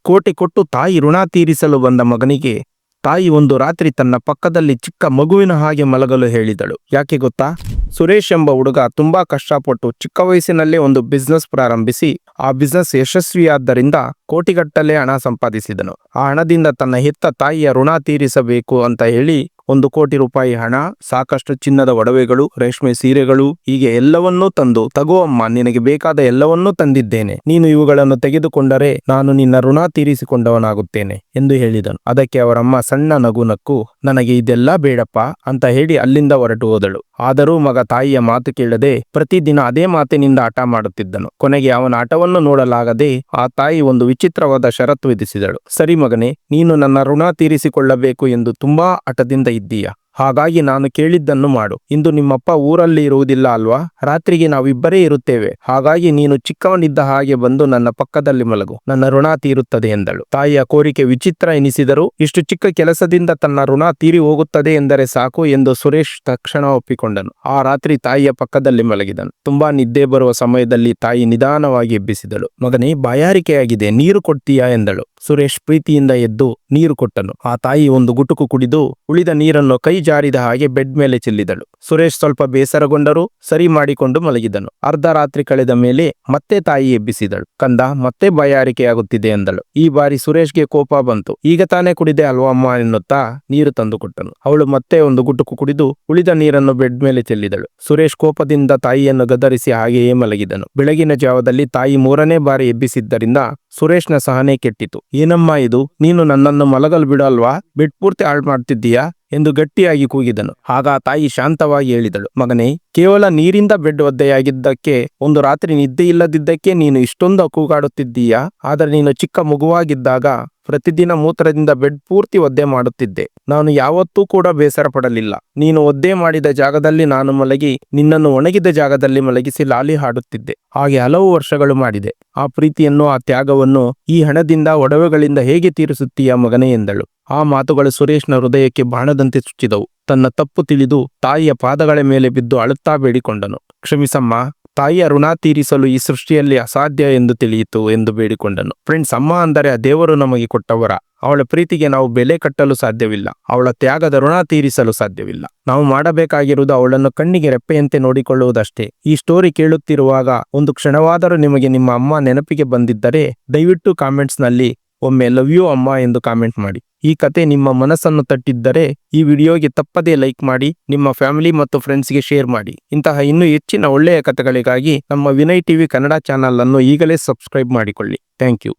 ಕೋಟಿ ಕೊಟ್ಟು ತಾಯಿ ಋಣ ತೀರಿಸಲು ಬಂದ ಮಗನಿಗೆ ತಾಯಿ ಒಂದು ರಾತ್ರಿ ತನ್ನ ಪಕ್ಕದಲ್ಲಿ ಚಿಕ್ಕ ಮಗುವಿನ ಹಾಗೆ ಮಲಗಲು ಹೇಳಿದಳು. ಯಾಕೆ ಗೊತ್ತಾ? ಸುರೇಶ್ ಎಂಬ ಹುಡುಗ ತುಂಬಾ ಕಷ್ಟಪಟ್ಟು ಚಿಕ್ಕ ವಯಸ್ಸಿನಲ್ಲೇ ಒಂದು ಬಿಸ್ನೆಸ್ ಪ್ರಾರಂಭಿಸಿ ಆ ಬಿಸ್ನೆಸ್ ಯಶಸ್ವಿಯಾದ್ದರಿಂದ ಕೋಟಿಗಟ್ಟಲೆ ಹಣ ಸಂಪಾದಿಸಿದನು. ಆ ಹಣದಿಂದ ತನ್ನ ಹೆತ್ತ ತಾಯಿಯ ಋಣ ತೀರಿಸಬೇಕು ಅಂತ ಹೇಳಿ 1 ಕೋಟಿ ರೂಪಾಯಿ ಹಣ, ಸಾಕಷ್ಟು ಚಿನ್ನದ ಒಡವೆಗಳು, ರೇಷ್ಮೆ ಸೀರೆಗಳು, ಹೀಗೆ ಎಲ್ಲವನ್ನೂ ತಂದು, ತಗೋ ಅಮ್ಮ, ನಿನಗೆ ಬೇಕಾದ ಎಲ್ಲವನ್ನೂ ತಂದಿದ್ದೇನೆ, ನೀನು ಇವುಗಳನ್ನು ತೆಗೆದುಕೊಂಡರೆ ನಾನು ನಿನ್ನ ಋಣ ತೀರಿಸಿಕೊಂಡವನಾಗುತ್ತೇನೆ ಎಂದು ಹೇಳಿದನು. ಅದಕ್ಕೆ ಅವರಮ್ಮ ಸಣ್ಣ ನಗು ನಕ್ಕು, ನನಗೆ ಇದೆಲ್ಲ ಬೇಡಪ್ಪ ಅಂತ ಹೇಳಿ ಅಲ್ಲಿಂದ ಹೊರಟು ಹೋದಳು. ಆದರೂ ಮಗ ತಾಯಿಯ ಮಾತು ಕೇಳದೆ ಪ್ರತಿದಿನ ಅದೇ ಮಾತಿನಿಂದ ಹಠ ಮಾಡುತ್ತಿದ್ದನು. ಕೊನೆಗೆ ಅವನ ಹಠವನ್ನು ನೋಡಲಾಗದೆ ಆ ತಾಯಿ ಒಂದು ವಿಚಿತ್ರವಾದ ಷರತ್ತು ವಿಧಿಸಿದಳು. ಸರಿ ಮಗನೇ, ನೀನು ನನ್ನ ಋಣ ತೀರಿಸಿಕೊಳ್ಳಬೇಕು ಎಂದು ತುಂಬಾ ಹಠದಿಂದ ಇದ್ದೀಯ, ಹಾಗಾಗಿ ನಾನು ಕೇಳಿದ್ದನ್ನು ಮಾಡು. ಇಂದು ನಿಮ್ಮಪ್ಪ ಊರಲ್ಲಿ ಇರುವುದಿಲ್ಲ ಅಲ್ವಾ? ರಾತ್ರಿಗೆ ನಾವಿಬ್ಬರೇ ಇರುತ್ತೇವೆ. ಹಾಗಾಗಿ ನೀನು ಚಿಕ್ಕವನಿದ್ದ ಹಾಗೆ ಬಂದು ನನ್ನ ಪಕ್ಕದಲ್ಲಿ ಮಲಗು, ನನ್ನ ಋಣ ತೀರುತ್ತದೆ ಎಂದಳು. ತಾಯಿಯ ಕೋರಿಕೆ ವಿಚಿತ್ರ ಎನಿಸಿದರೂ ಇಷ್ಟು ಚಿಕ್ಕ ಕೆಲಸದಿಂದ ತನ್ನ ಋಣ ತೀರಿ ಹೋಗುತ್ತದೆ ಎಂದರೆ ಸಾಕು ಎಂದು ಸುರೇಶ್ ತಕ್ಷಣ ಒಪ್ಪಿಕೊಂಡನು. ಆ ರಾತ್ರಿ ತಾಯಿಯ ಪಕ್ಕದಲ್ಲಿ ಮಲಗಿದನು. ತುಂಬಾ ನಿದ್ದೆ ಬರುವ ಸಮಯದಲ್ಲಿ ತಾಯಿ ನಿಧಾನವಾಗಿ ಎಬ್ಬಿಸಿದಳು. ಮಗನೇ, ಬಾಯಾರಿಕೆಯಾಗಿದೆ, ನೀರು ಕೊಡ್ತೀಯಾ ಎಂದಳು. ಸುರೇಶ್ ಪ್ರೀತಿಯಿಂದ ಎದ್ದು ನೀರು ಕೊಟ್ಟನು. ಆ ತಾಯಿ ಒಂದು ಗುಟುಕು ಕುಡಿದು ಉಳಿದ ನೀರನ್ನು ಕೈ ಜಾರಿದ ಹಾಗೆ ಬೆಡ್ ಮೇಲೆ ಚೆಲ್ಲಿದಳು. ಸುರೇಶ್ ಸ್ವಲ್ಪ ಬೇಸರಗೊಂಡರೂ ಸರಿ ಮಾಡಿಕೊಂಡು ಮಲಗಿದನು. ಅರ್ಧ ರಾತ್ರಿ ಕಳೆದ ಮೇಲೆ ಮತ್ತೆ ತಾಯಿ ಎಬ್ಬಿಸಿದಳು. ಕಂದ, ಮತ್ತೆ ಬಾಯಾರಿಕೆಯಾಗುತ್ತಿದೆ ಎಂದಳು. ಈ ಬಾರಿ ಸುರೇಶ್ಗೆ ಕೋಪ ಬಂತು. ಈಗ ತಾನೇ ಕುಡಿದೆ ಅಲ್ವಾ ಅಮ್ಮ ಎನ್ನುತ್ತಾ ನೀರು ತಂದು ಕೊಟ್ಟನು. ಅವಳು ಮತ್ತೆ ಒಂದು ಗುಟುಕು ಕುಡಿದು ಉಳಿದ ನೀರನ್ನು ಬೆಡ್ ಮೇಲೆ ಚೆಲ್ಲಿದಳು. ಸುರೇಶ್ ಕೋಪದಿಂದ ತಾಯಿಯನ್ನು ಗದರಿಸಿ ಹಾಗೆಯೇ ಮಲಗಿದನು. ಬೆಳಗಿನ ಜಾವದಲ್ಲಿ ತಾಯಿ 3ನೇ ಬಾರಿ ಎಬ್ಬಿಸಿದ್ದರಿಂದ ಸುರೇಶ್ನ ಸಹನೆ ಕೆಟ್ಟಿತು. ಏನಮ್ಮ ಇದು, ನೀನು ನನ್ನನ್ನು ಮಲಗಲು ಬಿಡಲ್ವಾ? ಬೆಡ್ ಪೂರ್ತಿ ಹಾಳು ಮಾಡ್ತಿದ್ದೀಯಾ ಎಂದು ಗಟ್ಟಿಯಾಗಿ ಕೂಗಿದನು. ಆಗ ತಾಯಿ ಶಾಂತವಾಗಿ ಹೇಳಿದಳು, ಮಗನೇ, ಕೇವಲ ನೀರಿಂದ ಬೆಡ್ ಒದ್ದೆಯಾಗಿದ್ದಕ್ಕೆ, ಒಂದು ರಾತ್ರಿ ನಿದ್ದೆ ಇಲ್ಲದಿದ್ದಕ್ಕೆ ನೀನು ಇಷ್ಟೊಂದು ಕೂಗಾಡುತ್ತಿದ್ದೀಯಾ? ಆದರೆ ನೀನು ಚಿಕ್ಕ ಮಗುವಾಗಿದ್ದಾಗ ಪ್ರತಿದಿನ ಮೂತ್ರದಿಂದ ಬೆಡ್ ಪೂರ್ತಿ ಒದ್ದೆ ಮಾಡುತ್ತಿದ್ದೆ. ನಾನು ಯಾವತ್ತೂ ಕೂಡ ಬೇಸರ ಪಡಲಿಲ್ಲ. ನೀನು ಒದ್ದೆ ಮಾಡಿದ ಜಾಗದಲ್ಲಿ ನಾನು ಮಲಗಿ ನಿನ್ನನ್ನು ಒಣಗಿದ ಜಾಗದಲ್ಲಿ ಮಲಗಿಸಿ ಲಾಲಿ ಹಾಡುತ್ತಿದ್ದೆ. ಹಾಗೆ ಹಲವು ವರ್ಷಗಳು ಮಾಡಿದೆ. ಆ ಪ್ರೀತಿಯನ್ನು, ಆ ತ್ಯಾಗವನ್ನು ಈ ಹಣದಿಂದ, ಒಡವೆಗಳಿಂದ ಹೇಗೆ ತೀರಿಸುತ್ತೀಯಾ ಮಗನೇ ಎಂದಳು. ಆ ಮಾತುಗಳು ಸುರೇಶ್ನ ಹೃದಯಕ್ಕೆ ಬಾಣದಂತೆ ಚುಚ್ಚಿದವು. ತನ್ನ ತಪ್ಪು ತಿಳಿದು ತಾಯಿಯ ಪಾದಗಳ ಮೇಲೆ ಬಿದ್ದು ಅಳುತ್ತಾ ಬೇಡಿಕೊಂಡನು. ಕ್ಷಮಿಸಮ್ಮ, ತಾಯಿಯ ಋಣ ತೀರಿಸಲು ಈ ಸೃಷ್ಟಿಯಲ್ಲಿ ಅಸಾಧ್ಯ ಎಂದು ತಿಳಿಯಿತು ಎಂದು ಬೇಡಿಕೊಂಡನು. ಫ್ರೆಂಡ್ಸ್, ಅಮ್ಮ ಅಂದರೆ ಆ ದೇವರು ನಮಗೆ ಕೊಟ್ಟವರ. ಅವಳ ಪ್ರೀತಿಗೆ ನಾವು ಬೆಲೆ ಕಟ್ಟಲು ಸಾಧ್ಯವಿಲ್ಲ. ಅವಳ ತ್ಯಾಗದ ಋಣ ತೀರಿಸಲು ಸಾಧ್ಯವಿಲ್ಲ. ನಾವು ಮಾಡಬೇಕಾಗಿರುವುದು ಅವಳನ್ನು ಕಣ್ಣಿಗೆ ರೆಪ್ಪೆಯಂತೆ ನೋಡಿಕೊಳ್ಳುವುದಷ್ಟೇ. ಈ ಸ್ಟೋರಿ ಕೇಳುತ್ತಿರುವಾಗ ಒಂದು ಕ್ಷಣವಾದರೂ ನಿಮಗೆ ನಿಮ್ಮ ಅಮ್ಮ ನೆನಪಿಗೆ ಬಂದಿದ್ದರೆ ದಯವಿಟ್ಟು ಕಾಮೆಂಟ್ಸ್ನಲ್ಲಿ ಒಮ್ಮೆ ಲವ್ ಯು ಅಮ್ಮ ಎಂದು ಕಾಮೆಂಟ್ ಮಾಡಿ. ಈ ಕತೆ ನಿಮ್ಮ ಮನಸ್ಸನ್ನು ತಟ್ಟಿದ್ದರೆ ಈ ವಿಡಿಯೋಗೆ ತಪ್ಪದೇ ಲೈಕ್ ಮಾಡಿ, ನಿಮ್ಮ ಫ್ಯಾಮಿಲಿ ಮತ್ತು ಫ್ರೆಂಡ್ಸ್ಗೆ ಶೇರ್ ಮಾಡಿ. ಇಂತಹ ಇನ್ನೂ ಹೆಚ್ಚಿನ ಒಳ್ಳೆಯ ಕಥೆಗಳಿಗಾಗಿ ನಮ್ಮ ವಿನಯ್ ಟಿವಿ ಕನ್ನಡ ಚಾನಲ್ ಅನ್ನು ಈಗಲೇ ಸಬ್ಸ್ಕ್ರೈಬ್ ಮಾಡಿಕೊಳ್ಳಿ. Thank you.